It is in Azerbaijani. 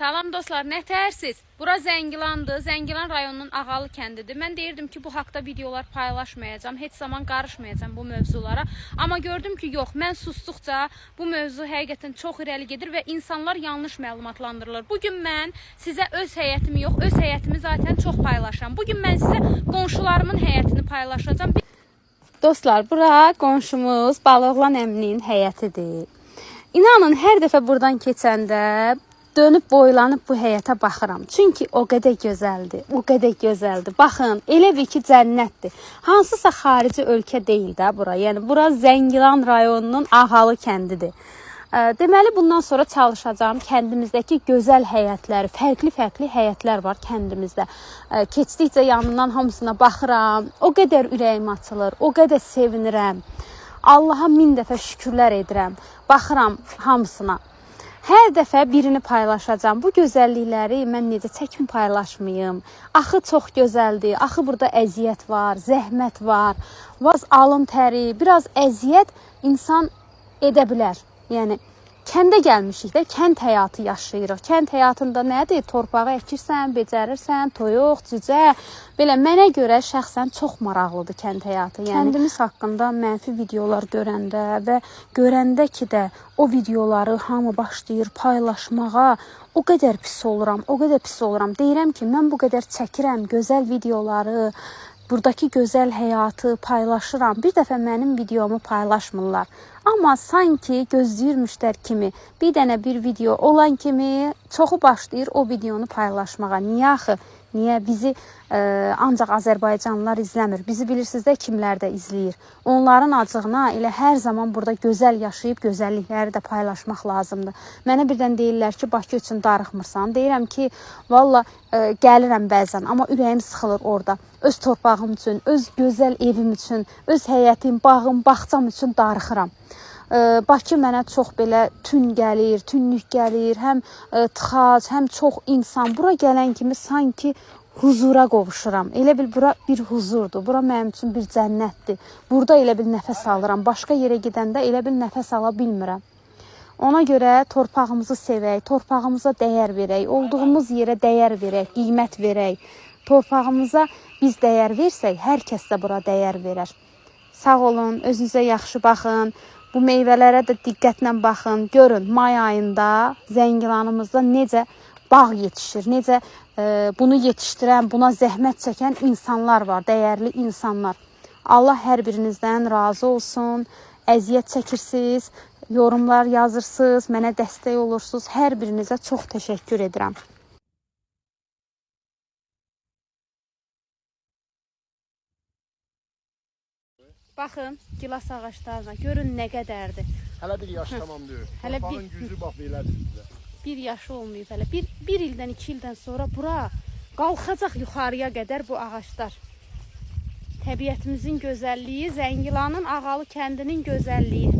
Salam dostlar, nətərsiz? Bura Zəngilandır. Zəngilan rayonunun Ağalı kəndidir. Mən deyirdim ki, bu haqda videolar paylaşmayacağım. Heç zaman qarışmayacağım bu mövzulara. Amma gördüm ki, yox, mən susduqca bu mövzu həqiqətən çox irəli gedir və insanlar yanlış məlumatlandırılır. Bugün mən sizə öz həyətimi yox, öz həyətimi zaten çox paylaşıram. Bugün mən sizə qonşularımın həyətini paylaşacağım. Dostlar, bura qonşumuz Balıqlan əminin həyətidir. İnanın, hər dəfə buradan keçəndə dönüb boylanıb bu həyətə baxıram. Çünki o qədər gözəldir, o qədər gözəldir. Baxın, elə bir ki, cənnətdir. Hansısa xarici ölkə deyil də bura. Yəni, bura Zəngilan rayonunun Ağalı kəndidir. Deməli, bundan sonra çalışacağım kəndimizdəki gözəl həyətləri, fərqli həyətlər var kəndimizdə. Keçdikcə yanından hamısına baxıram, o qədər ürəyim açılır, o qədər sevinirəm. Allaha min dəfə şükürlər edirəm, baxıram hamısına. Hər dəfə birini paylaşacağım. Bu gözəllikləri mən necə çəkim paylaşmayım. Axı çox gözəldir, axı burada əziyyət var, zəhmət var, biraz alın təri, biraz əziyyət insan edə bilər. Yəni, kəndə gəlmişik də, kənd həyatı yaşayırıq. Kənd həyatında nədir? Torpağı əkirsən, becərirsən, toyuq, cücə. Belə, mənə görə şəxsən çox maraqlıdır kənd həyatı. Yəni, kəndimiz haqqında mənfi videolar görəndə və görəndə ki də o videoları hamı başlayır paylaşmağa, o qədər pis oluram, o qədər pis oluram. Deyirəm ki, mən bu qədər çəkirəm gözəl videoları, buradakı gözəl həyatı paylaşıram. Bir dəfə mənim videomu paylaşmırlar. Amma sanki gözləyirmişlər kimi, bir dənə bir video olan kimi çoxu başlayır o videonu paylaşmağa. Niyə axı? Niyə? Bizi ancaq Azərbaycanlılar izləmir. Bizi bilirsiniz də kimlər də izləyir. Onların acığına elə hər zaman burada gözəl yaşayıb gözəllikləri də paylaşmaq lazımdır. Mənə birdən deyirlər ki, Bakı üçün darıxmırsan. Deyirəm ki, valla gəlirəm bəzən, amma ürəyim sıxılır orada. Öz torpağım üçün, öz gözəl evim üçün, öz həyətim, bağım, bağçam üçün darıxıram. Bakı mənə çox belə tün gəlir, tünlük gəlir, həm tıxac, həm çox insan. Bura gələn kimi sanki huzura qovuşuram. Elə bil bura bir huzurdur, bura mənim üçün bir cənnətdir. Burada elə bil nəfəs alıram, başqa yerə gedəndə elə bil nəfəs ala bilmirəm. Ona görə torpağımızı sevək, torpağımıza dəyər verək, olduğumuz yerə dəyər verək, qiymət verək. Torpağımıza biz dəyər versək, hər kəs də bura dəyər verər. Sağ olun, özünüzə yaxşı baxın. Bu meyvələrə də diqqətlə baxın. Görün, may ayında Zəngilanımızda necə bağ yetişir, necə bunu yetişdirən, buna zəhmət çəkən insanlar var, dəyərli insanlar. Allah hər birinizdən razı olsun. Əziyyət çəkirsiniz, yorumlar yazırsınız, mənə dəstək olursunuz. Hər birinizə çox təşəkkür edirəm. Baxın, gilas ağaçlarına. Görün nə qədərdir. Hələ bir yaş tamam deyir. Torpağın gücü bax belədir sizə. Bir yaşı olmayıb hələ. Bir ildən, 2 ildən sonra bura qalxacaq yuxarıya qədər bu ağaçlar. Təbiətimizin gözəlliyi, Zəngilanın Ağalı kəndinin gözəlliyi.